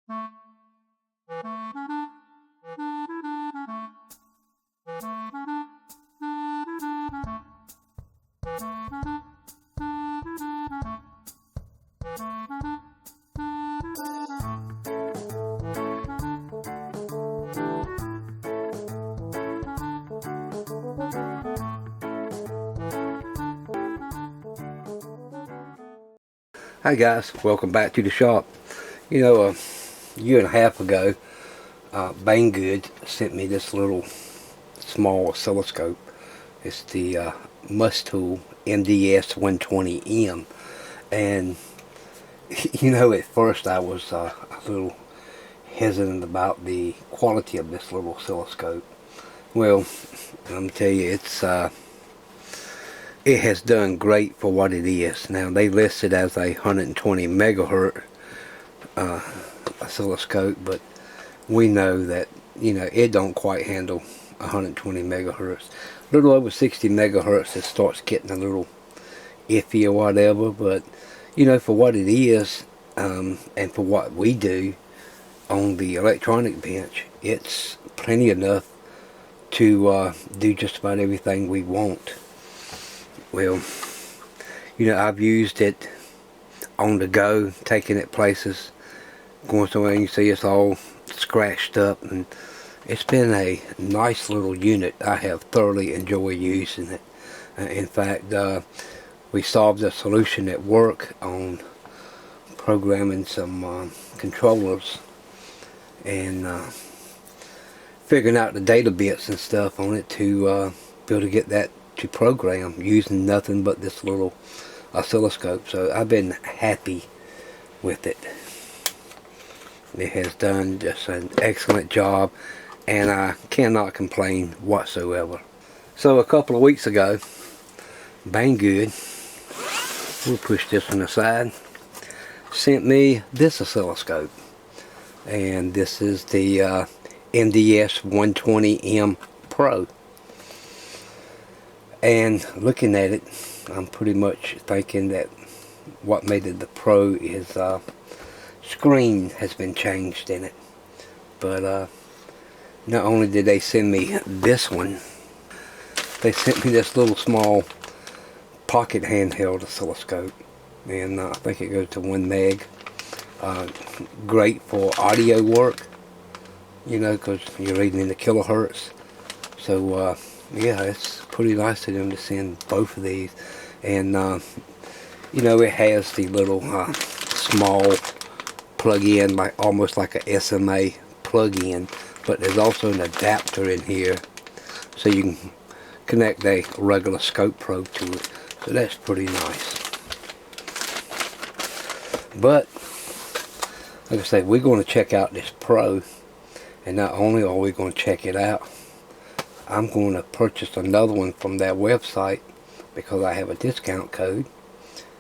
Hi guys, welcome back to the shop. You know, a year and a half ago, Banggood sent me this little small oscilloscope. It's the Mustool MDS 120M, and you know, at first I was a little hesitant about the quality of this little oscilloscope. Well, I'm gonna tell you, it has done great for what it is. Now, they list it as a 120 megahertz oscilloscope, but we know that, you know, it don't quite handle 120 megahertz. A little over 60 megahertz, it starts getting a little iffy or whatever, but, you know, for what it is, and for what we do on the electronic bench, it's plenty enough to do just about everything we want. Well, you know, I've used it on the go, taking it places, going somewhere, and you see it's all scratched up, and it's been a nice little unit. I have thoroughly enjoyed using it. In fact, we solved a solution at work on programming some controllers and figuring out the data bits and stuff on it to be able to get that to program using nothing but this little oscilloscope. So I've been happy with it. It has done just an excellent job, and I cannot complain whatsoever. So a couple of weeks ago, Banggood, we'll push this one aside, sent me this oscilloscope, and this is the MDS 120M Pro. And looking at it, I'm pretty much thinking that what made it the Pro is screen has been changed in it. But not only did they send me this one, they sent me this little small pocket handheld oscilloscope, and I think it goes to 1 meg. Great for audio work, you know, because you're reading in the kilohertz. So yeah, it's pretty nice of them to send both of these. And you know, it has the little small plug-in, like almost like a SMA plug-in, but there's also an adapter in here, so you can connect a regular scope probe to it. So that's pretty nice. But like I said, we're going to check out this Pro, and not only are we going to check it out, I'm going to purchase another one from their website because I have a discount code,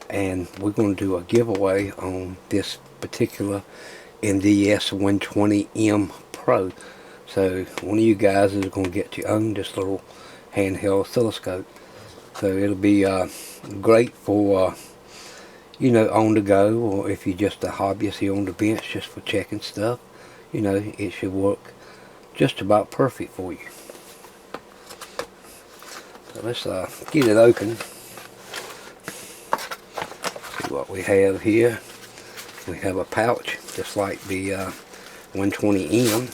and we're going to do a giveaway on this particular MDS 120M Pro. So one of you guys is going to get to own this little handheld oscilloscope. So it'll be great for you know, on the go, or if you're just a hobbyist here on the bench just for checking stuff. You know, it should work just about perfect for you. So let's get it open. See what we have here. We have a pouch just like the 120M.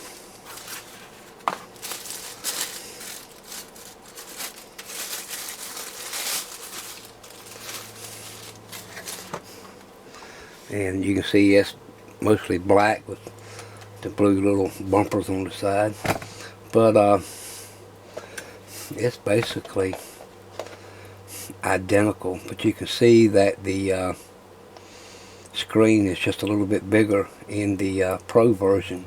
And you can see it's mostly black with the blue little bumpers on the side. But it's basically identical, but you can see that the screen is just a little bit bigger in the Pro version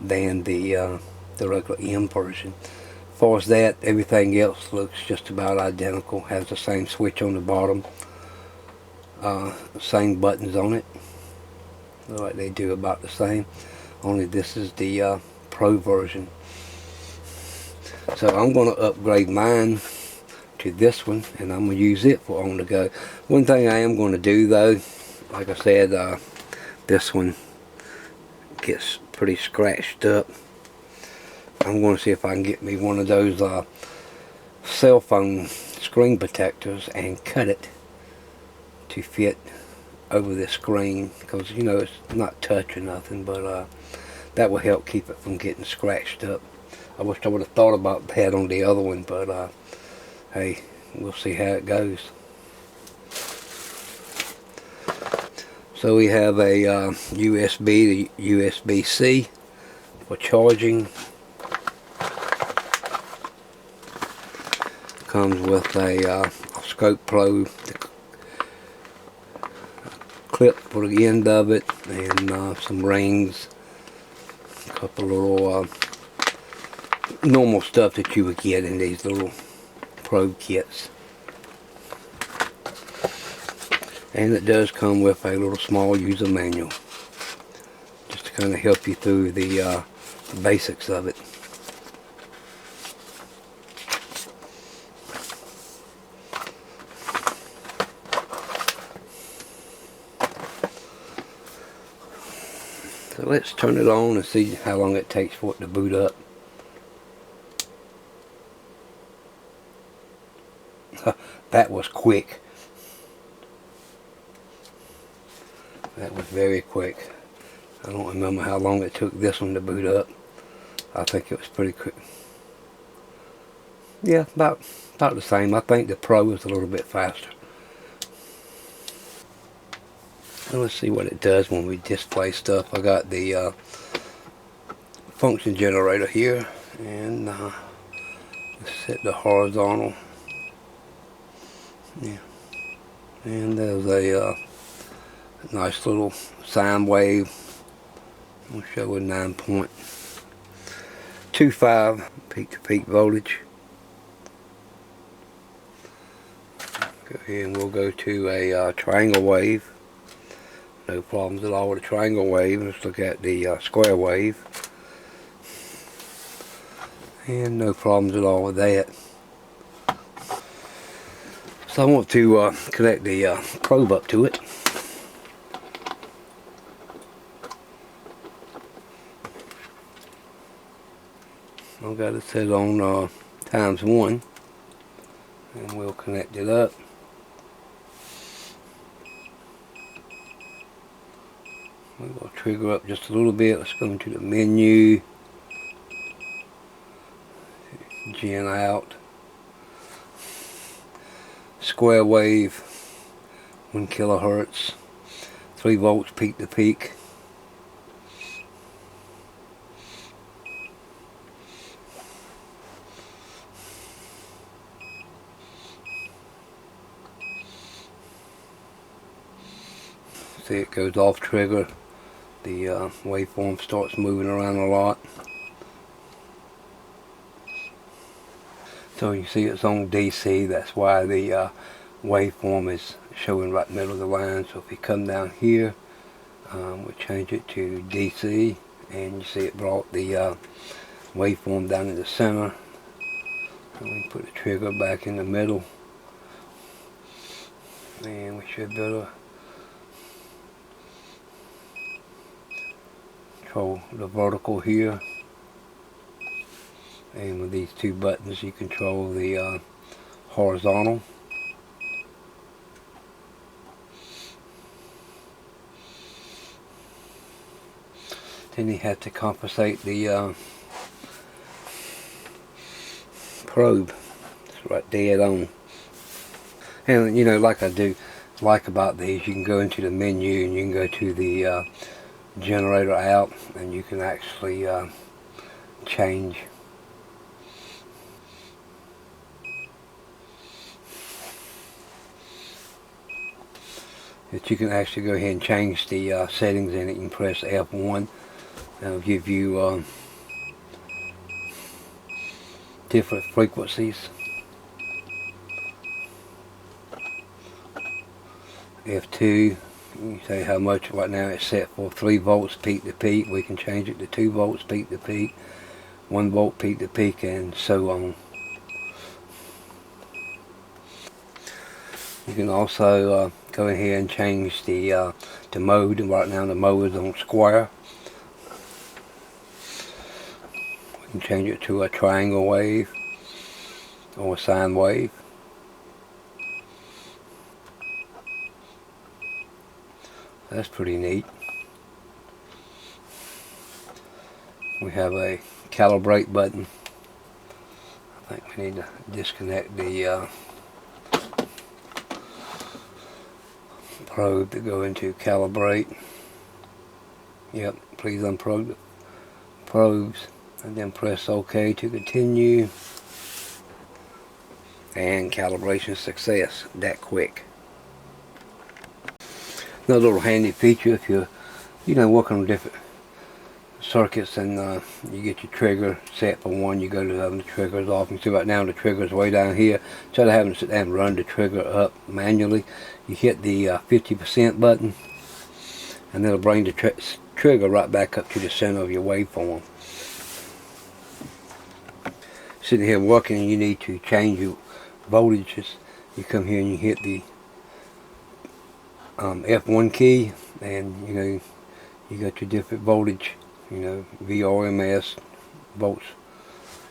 than the regular M version. As far as that, everything else looks just about identical. Has the same switch on the bottom, same buttons on it. Look like they do about the same, only this is the Pro version. So I'm going to upgrade mine to this one, and I'm going to use it for on the go. One thing I am going to do though, like I said, this one gets pretty scratched up. I'm going to see if I can get me one of those cell phone screen protectors and cut it to fit over the screen, because you know it's not touch or nothing, but that will help keep it from getting scratched up. I wish I would have thought about that on the other one, but hey, we'll see how it goes. So we have a USB to USB-C for charging. Comes with a scope probe, clip for the end of it, and some rings, a couple little normal stuff that you would get in these little probe kits. And it does come with a little small user manual, just to kind of help you through the basics of it. So let's turn it on and see how long it takes for it to boot up. That was quick. That was very quick. I don't remember how long it took this one to boot up. I think it was pretty quick. Yeah, about the same. I think the Pro was a little bit faster. Now let's see what it does when we display stuff. I got the function generator here, and let's set the horizontal. Yeah, and there's a nice little sine wave. We'll show a 9.25 peak-to-peak voltage. Go ahead and we'll go to a triangle wave. No problems at all with the triangle wave. Let's look at the square wave. And no problems at all with that. So I want to connect the probe up to it. I've got it set on ×1, and we'll connect it up. We'll trigger up just a little bit. Let's go into the menu, gen out, square wave, 1 kilohertz, 3 volts peak to peak. See, it goes off trigger. The waveform starts moving around a lot. So you see it's on DC. That's why the waveform is showing right in the middle of the line. So if you come down here, we'll change it to DC, and you see it brought the waveform down in the center. And we put the trigger back in the middle, and we should be able to control the vertical here, and with these 2 buttons you control the horizontal. Then you have to compensate the probe. It's right dead on. And you know, like I do like about these, you can go into the menu and you can go to the generator out, and you can actually change that. You can actually go ahead and change the settings in it. You can press F1. That'll give you different frequencies. F2, you say how much. Right now it's set for 3 volts peak to peak. We can change it to 2 volts peak to peak, 1 volt peak to peak, and so on. You can also go ahead and change the mode. And right now the mode is on square. You can change it to a triangle wave or a sine wave. That's pretty neat. We have a calibrate button. I think we need to disconnect the probe to go into calibrate. Yep, please unplug the probes and then press OK to continue. And calibration success that quick. Another little handy feature if you're working on different circuits and you get your trigger set for one, you go to the triggers off. You see right now the trigger's way down here. Instead of having to sit down and run the trigger up manually, you hit the 50% button and it'll bring the trigger right back up to the center of your waveform. Sitting here working and you need to change your voltages, you come here and you hit the F1 key, and you got your different voltage, VRMS, volts,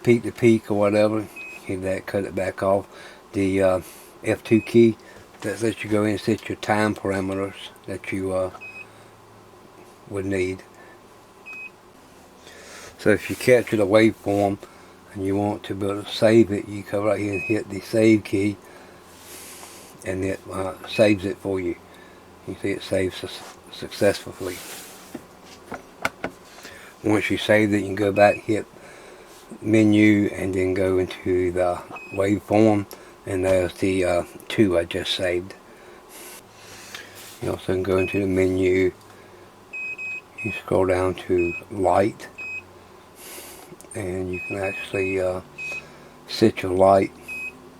peak to peak or whatever. Hit that, cut it back off. The F2 key, that lets you go in and set your time parameters that you would need. So if you capture the waveform and you want to be able to save it, you come right here and hit the save key, and it saves it for you. You see it saves successfully. Once you save it, you can go back, hit menu, and then go into the waveform, and there's the 2 I just saved. You also can go into the menu, you scroll down to light, and you can actually set your light.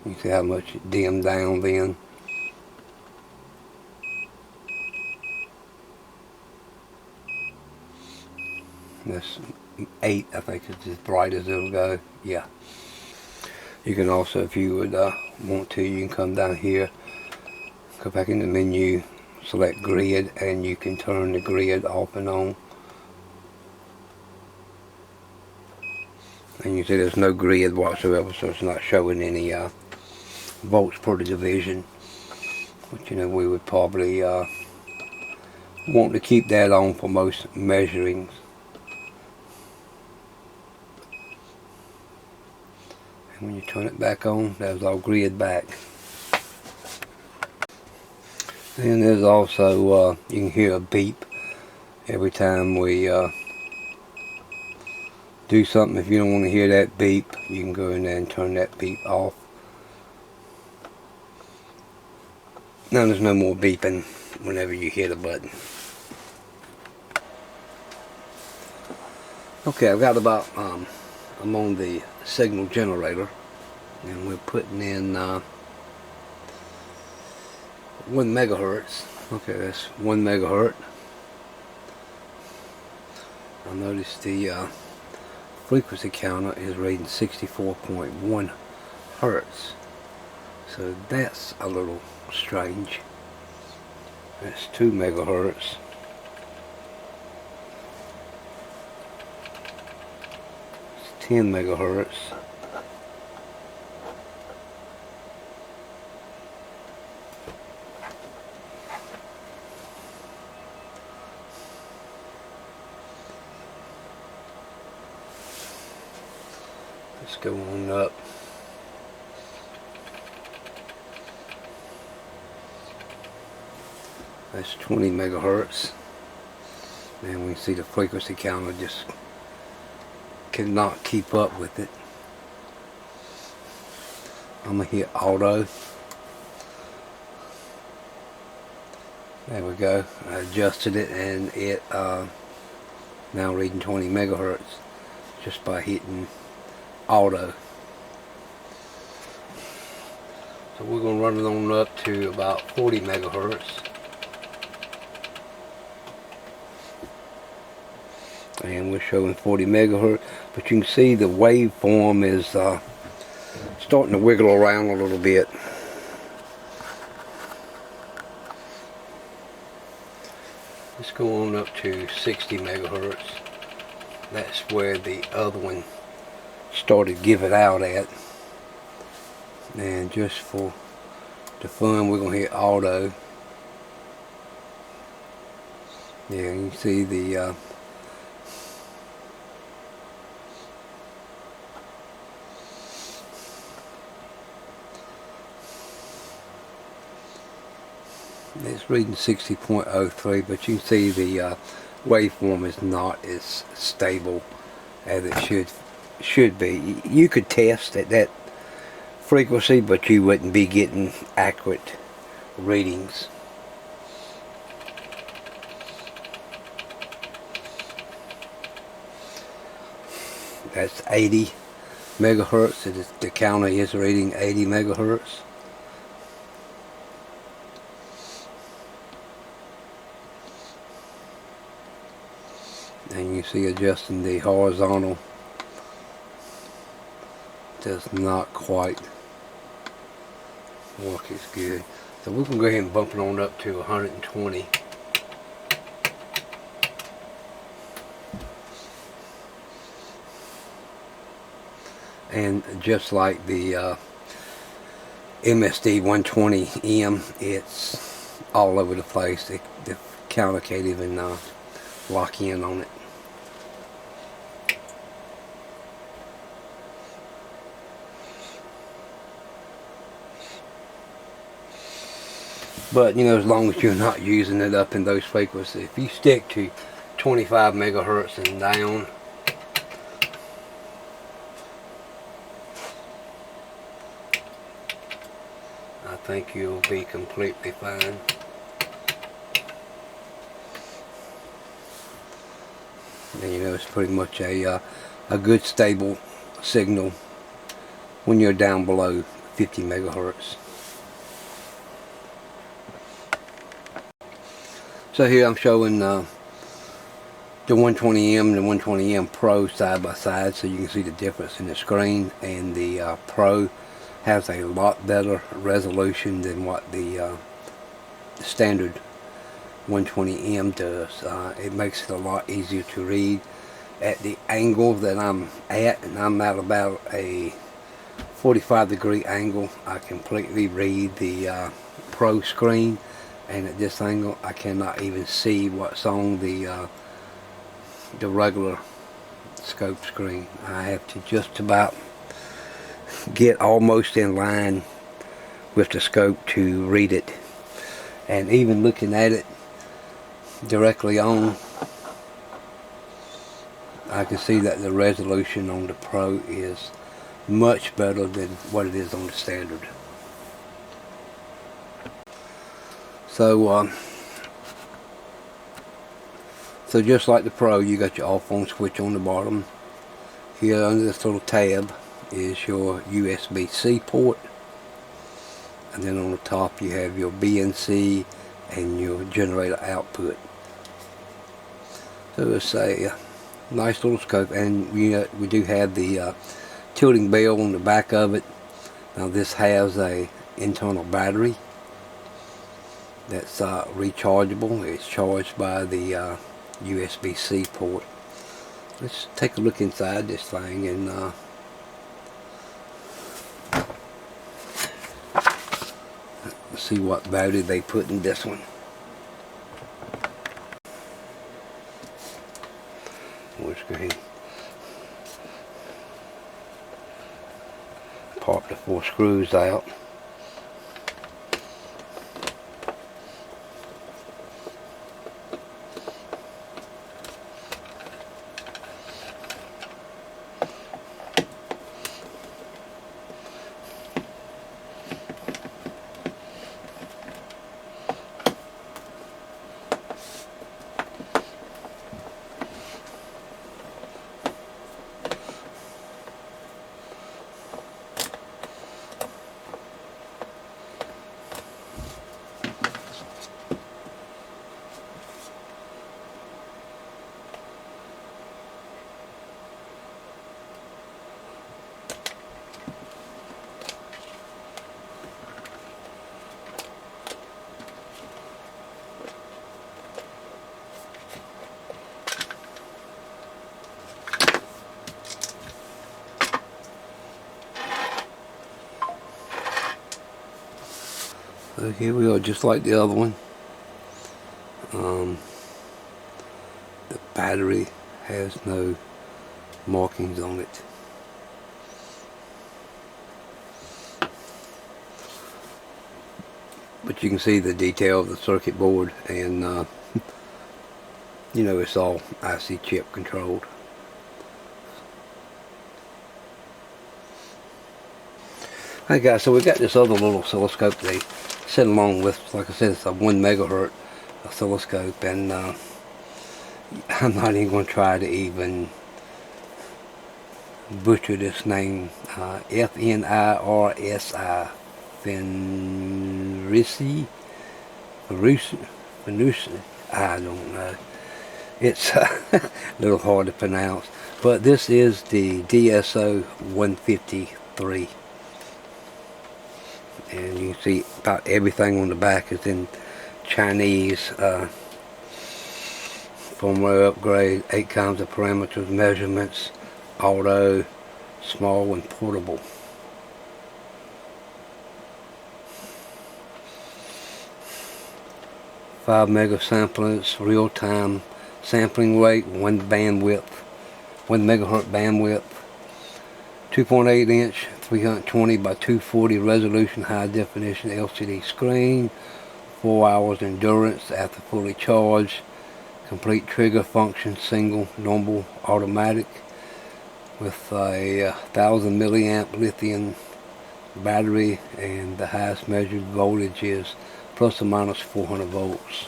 You see how much it dimmed down then. This 8, I think, is as bright as it'll go. Yeah. You can also, if you would want to, you can come down here, go back in the menu, select grid, and you can turn the grid off and on. And you see there's no grid whatsoever, so it's not showing any volts per the division. But we would probably want to keep that on for most measurings. And when you turn it back on, that's all grid back. And there's also, you can hear a beep every time we do something. If you don't want to hear that beep, you can go in there and turn that beep off. Now there's no more beeping whenever you hit a button. Okay, I've got about, I'm on the signal generator, and we're putting in 1 megahertz. Okay, that's 1 megahertz. I noticed the frequency counter is reading 64.1 hertz. So that's a little strange. That's 2 megahertz. It's 10 megahertz. Let's go on up. That's 20 megahertz. And we can see the frequency counter just cannot keep up with it. I'm going to hit auto. There we go. I adjusted it, and it now reading 20 megahertz just by hitting auto. So we're going to run it on up to about 40 megahertz. And we're showing 40 megahertz, but you can see the waveform is starting to wiggle around a little bit. Let's go on up to 60 megahertz. That's where the other one started giving out at. And just for the fun, we're going to hit auto. Yeah, you can see the it's reading 60.03, but you can see the waveform is not as stable as it should be. You could test at that frequency, but you wouldn't be getting accurate readings. That's 80 megahertz. The counter is reading 80 megahertz. And you see adjusting the horizontal does not quite work as good. So we can go ahead and bump it on up to 120. And just like the MSD 120M, it's all over the place. The counter can't even lock in on it. But you know, as long as you're not using it up in those frequencies, if you stick to 25 megahertz and down, I think you'll be completely fine. And you know, it's pretty much a good stable signal when you're down below 50 megahertz. So here I'm showing the 120M and the 120M Pro side by side, so you can see the difference in the screen. And the Pro has a lot better resolution than what the standard 120M does. It makes it a lot easier to read. At the angle that I'm at, and I'm at about a 45-degree angle, I completely read the Pro screen. And at this angle, I cannot even see what's on the regular scope screen. I have to just about get almost in line with the scope to read it. And even looking at it directly on, I can see that the resolution on the Pro is much better than what it is on the standard. So just like the Pro, you got your off-on switch on the bottom. Here under this little tab is your USB-C port, and then on the top you have your BNC and your generator output. So it's a nice little scope, and we do have the tilting bell on the back of it. Now this has a internal battery that's rechargeable. It's charged by the USB-C port. Let's take a look inside this thing and see what battery they put in this one. We'll just go ahead and pop the 4 screws out. So here we are, just like the other one. The battery has no markings on it. But you can see the detail of the circuit board, and you know, it's all IC chip controlled. Hey guys, so we got this other little oscilloscope they sent along with, like I said, it's a 1 megahertz oscilloscope, and I'm not even going to try to even butcher this name. FNIRSI, FNIRSI, I don't know. It's a little hard to pronounce, but this is the DSO 153. And you can see about everything on the back is in Chinese. Firmware upgrade, 8 kinds of parameters, measurements, auto, small and portable. Five mega samplers, real-time sampling rate, 1 megahertz bandwidth, 2.8 inch 320 by 240 resolution high definition LCD screen, 4 hours endurance after fully charged, complete trigger function, single, normal, automatic, with a 1000 milliamp lithium battery, and the highest measured voltage is plus or minus 400 volts.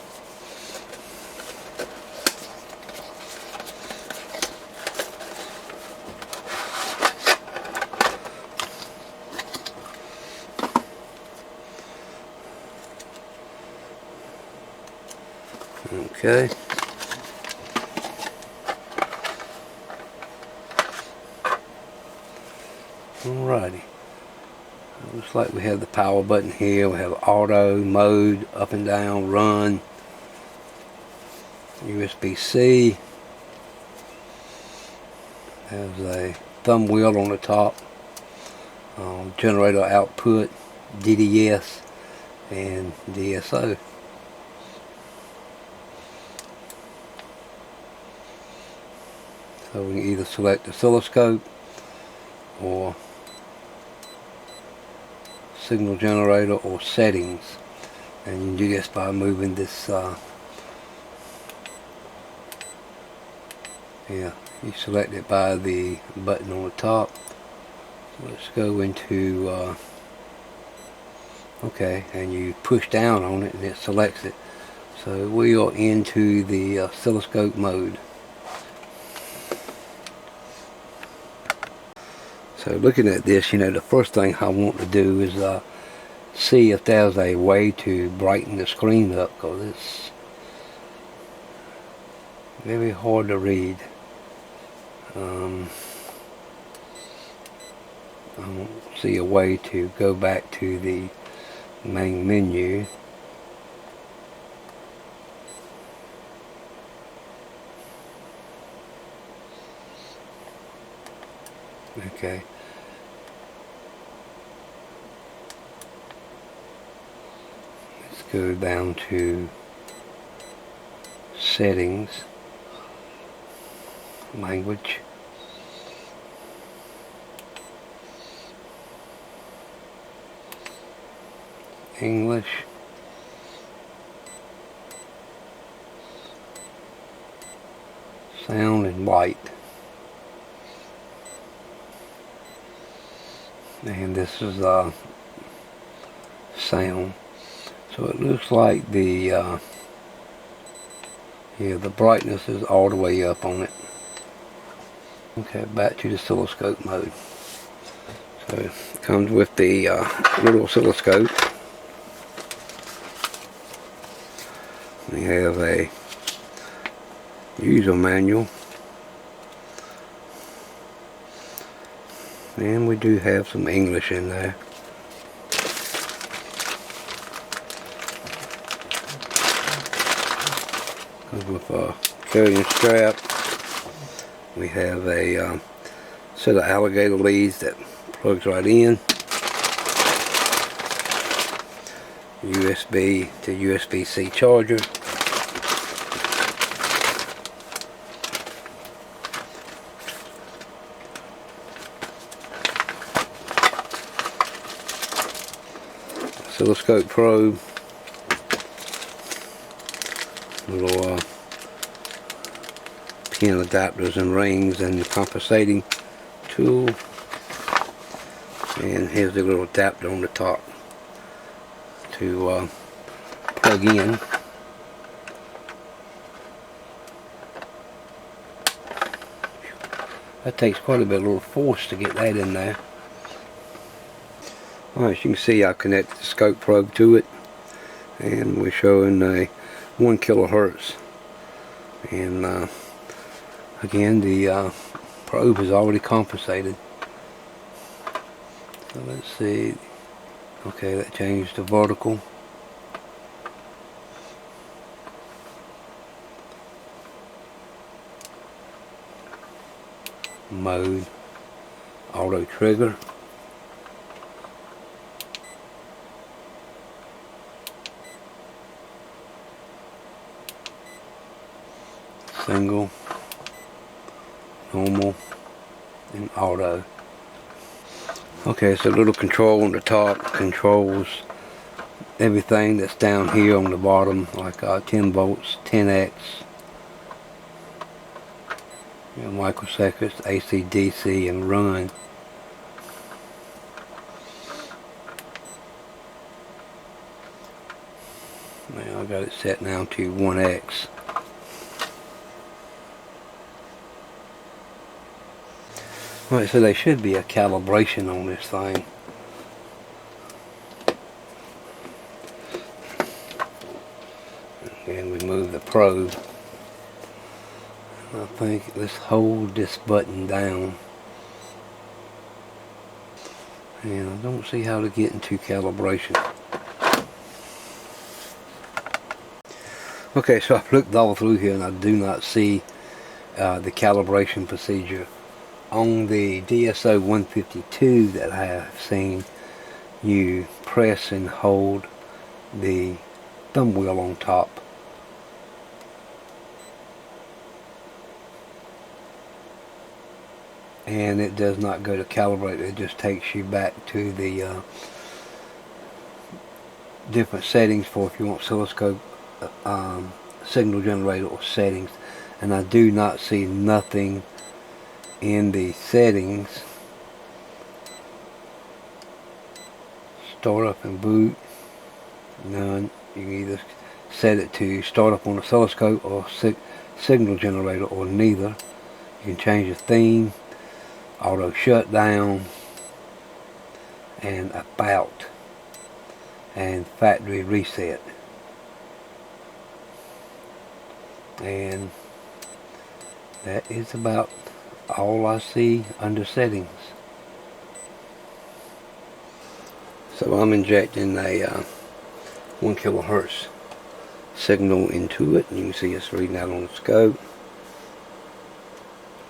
Okay. Alrighty. Looks like we have the power button here. We have auto, mode, up and down, run, USB-C. Has a thumb wheel on the top. Generator output, DDS, and DSO. So we can either select oscilloscope or signal generator or settings, and you can do this by moving this yeah, you select it by the button on the top. So let's go into okay, and you push down on it and it selects it. So we are into the oscilloscope mode. So looking at this, you know, the first thing I want to do is see if there's a way to brighten the screen up, because it's very hard to read. I don't see a way to go back to the main menu. Okay. Let's go down to settings, language, English, sound and light. And this is sound. So it looks like the yeah, the brightness is all the way up on it. Okay, back to the oscilloscope mode. So it comes with the little oscilloscope. We have a user manual. And we do have some English in there. Comes with a carrying strap. We have a set of alligator leads that plugs right in. USB to USB-C charger. Oscilloscope probe. Little pin adapters and rings and the compensating tool. And here's the little adapter on the top to plug in. That takes quite a bit of little force to get that in there. Alright, as you can see, I connected the scope probe to it, and we're showing a 1 kilohertz. And again, the probe is already compensated. So let's see. Okay, that changed to vertical. Mode, auto trigger. Single, normal, and auto. Okay, so little control on the top controls everything that's down here on the bottom, like 10 volts, 10x, microseconds, AC, DC, and run. Now I got it set now to 1x. Alright, so there should be a calibration on this thing. And we move the probe. I think let's hold this button down. And I don't see how to get into calibration. Okay, so I've looked all through here and I do not see the calibration procedure. On the DSO 152 that I have seen, you press and hold the thumb wheel on top. And it does not go to calibrate, it just takes you back to the different settings for if you want oscilloscope, signal generator, or settings. And I do not see nothing in the settings. Start up and boot, none. You can either set it to start up on the oscilloscope or signal generator, or neither. You can change the theme, auto shutdown, and about, and factory reset. And that is about all I see under settings. So I'm injecting a 1 kilohertz signal into it, and you can see it's reading out on the scope.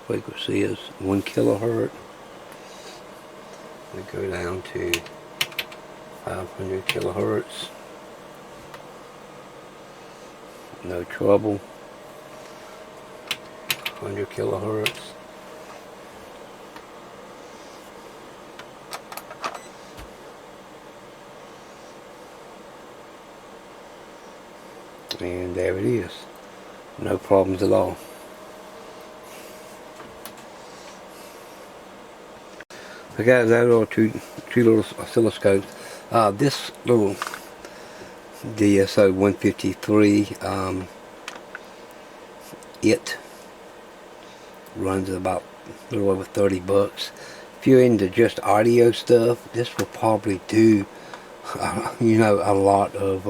Frequency is 1 kilohertz. We go down to 500 kilohertz. No trouble. 100 kilohertz. And there it is. No problems at all. I got that little two little oscilloscopes. This little DSO 153, it runs about a little over 30 bucks. If you're into just audio stuff, this will probably do, you know, a lot of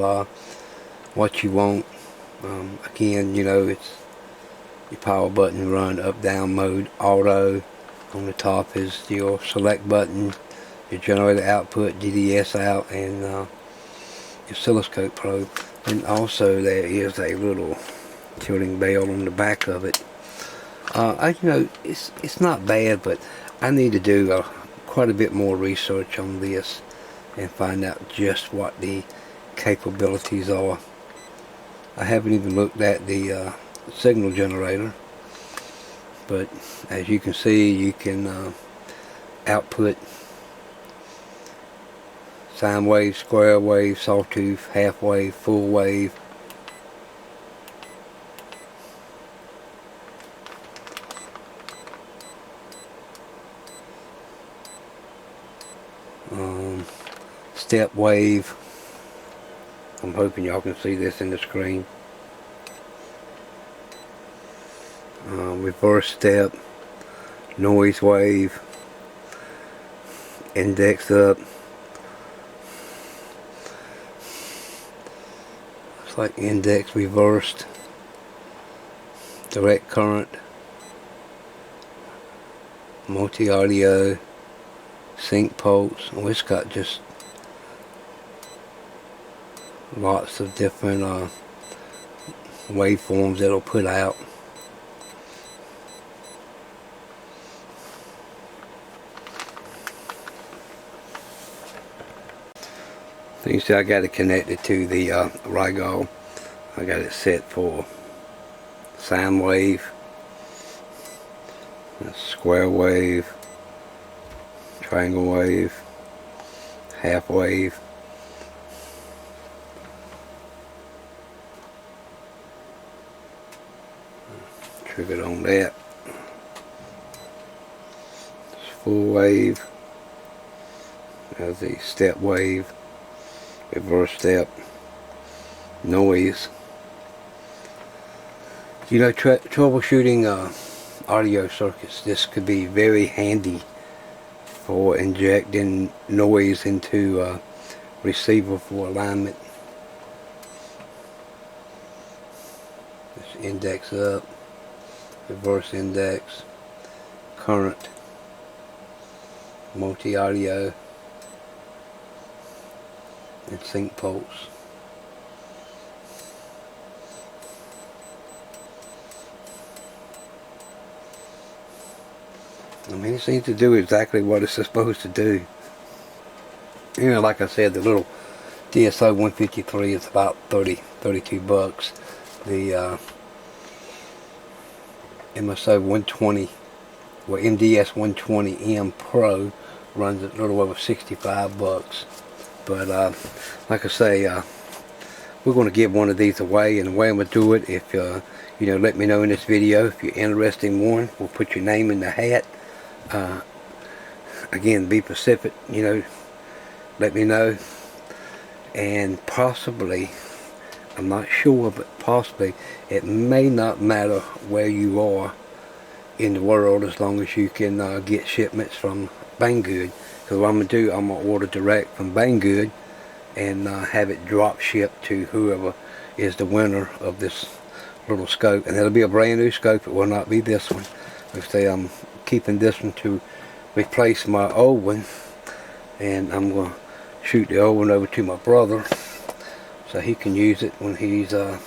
what you want. Again, you know, it's your power button, run, up, down mode, auto. On the top is your select button, your generator output, DDS out, and your oscilloscope probe. And also there is a little tilting bell on the back of it. You know, it's not bad, but I need to do quite a bit more research on this and find out just what the capabilities are. I haven't even looked at the signal generator, but as you can see, you can output sine wave, square wave, sawtooth, half wave, full wave. Step wave. I'm hoping y'all can see this in the screen. Reverse step, noise wave, index up. It's like index reversed, direct current, multi-audio, sync pulse. Oh, it's got just lots of different waveforms that'll put out. So you see I got it connected to the Rigol. I got it set for sine wave, square wave, triangle wave, half wave. Triggered on that. Full wave. There's the step wave, reverse step, noise. You know, troubleshooting audio circuits, this could be very handy for injecting noise into receiver for alignment. This index up, reverse index, current, multi-audio, and sync pulse. I mean, it seems to do exactly what it's supposed to do. You know, like I said, the little DSO 153 is about 32 bucks. The MSO 120, or MDS 120M Pro runs a little over 65 bucks. But like I say, we're going to give one of these away, and the way I'm going to do it, if you know, let me know in this video if you're interested in one. We'll put your name in the hat. Again, be specific, you know, let me know. And possibly, I'm not sure, but possibly it may not matter where you are in the world, as long as you can get shipments from Banggood. Because what I'm going to do, I'm going to order direct from Banggood and have it drop shipped to whoever is the winner of this little scope. And it'll be a brand new scope. It will not be this one. Like I say, I'm keeping this one to replace my old one, and I'm going to shoot the old one over to my brother so he can use it when he's out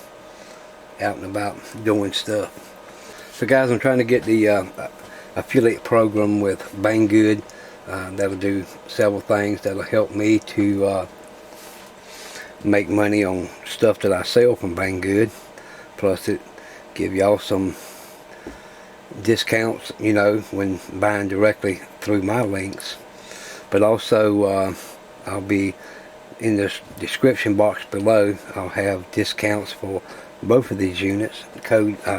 and about doing stuff. So guys, I'm trying to get the affiliate program with Banggood. That'll do several things that'll help me to make money on stuff that I sell from Banggood. Plus it give y'all some discounts, you know, when buying directly through my links. But also I'll be in the description box below. I'll have discounts for both of these units,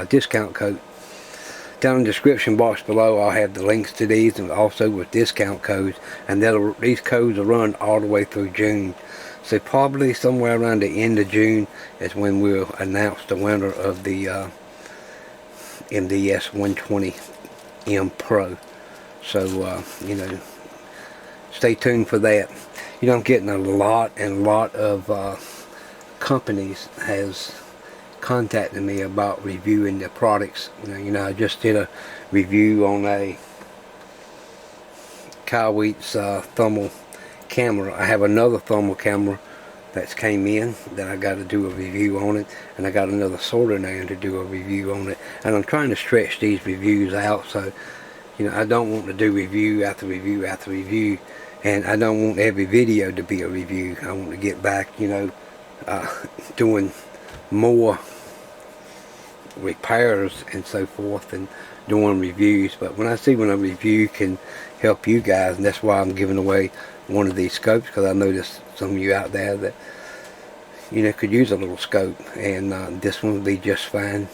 discount code. Down in the description box below, I'll have the links to these, and also with discount codes, and these codes will run all the way through June. So probably somewhere around the end of June is when we'll announce the winner of the MDS 120M Pro. So you know, stay tuned for that. You know, I'm getting a lot of companies has contacted me about reviewing the products. You know, I just did a review on a Kawit's thermal camera. I have another thermal camera that's came in that I got to do a review on it, and I got another sorter now to do a review on it. And I'm trying to stretch these reviews out, so you know, I don't want to do review after review after review, and I don't want every video to be a review. I want to get back, you know, doing more repairs and so forth and doing reviews. But when a review can help you guys, and that's why I'm giving away one of these scopes, because I noticed some of you out there that could use a little scope, and this one will be just fine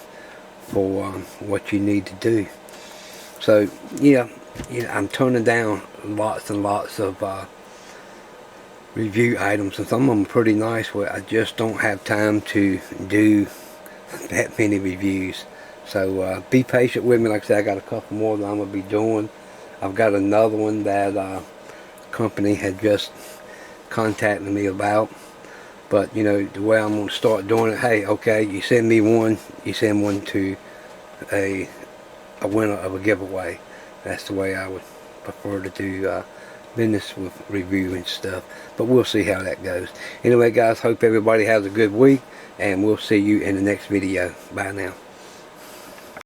for what you need to do. So yeah, I'm turning down lots and lots of review items, and some of them are pretty nice where I just don't have time to do that many reviews. So be patient with me. Like I said, I got a couple more that I'm going to be doing. I've got another one that company had just contacted me about. But the way I'm going to start doing it, hey, okay, you send me one, you send one to a winner of a giveaway. That's the way I would prefer to do business with review and stuff. But we'll see how that goes. Anyway, guys, hope everybody has a good week, and we'll see you in the next video. Bye now.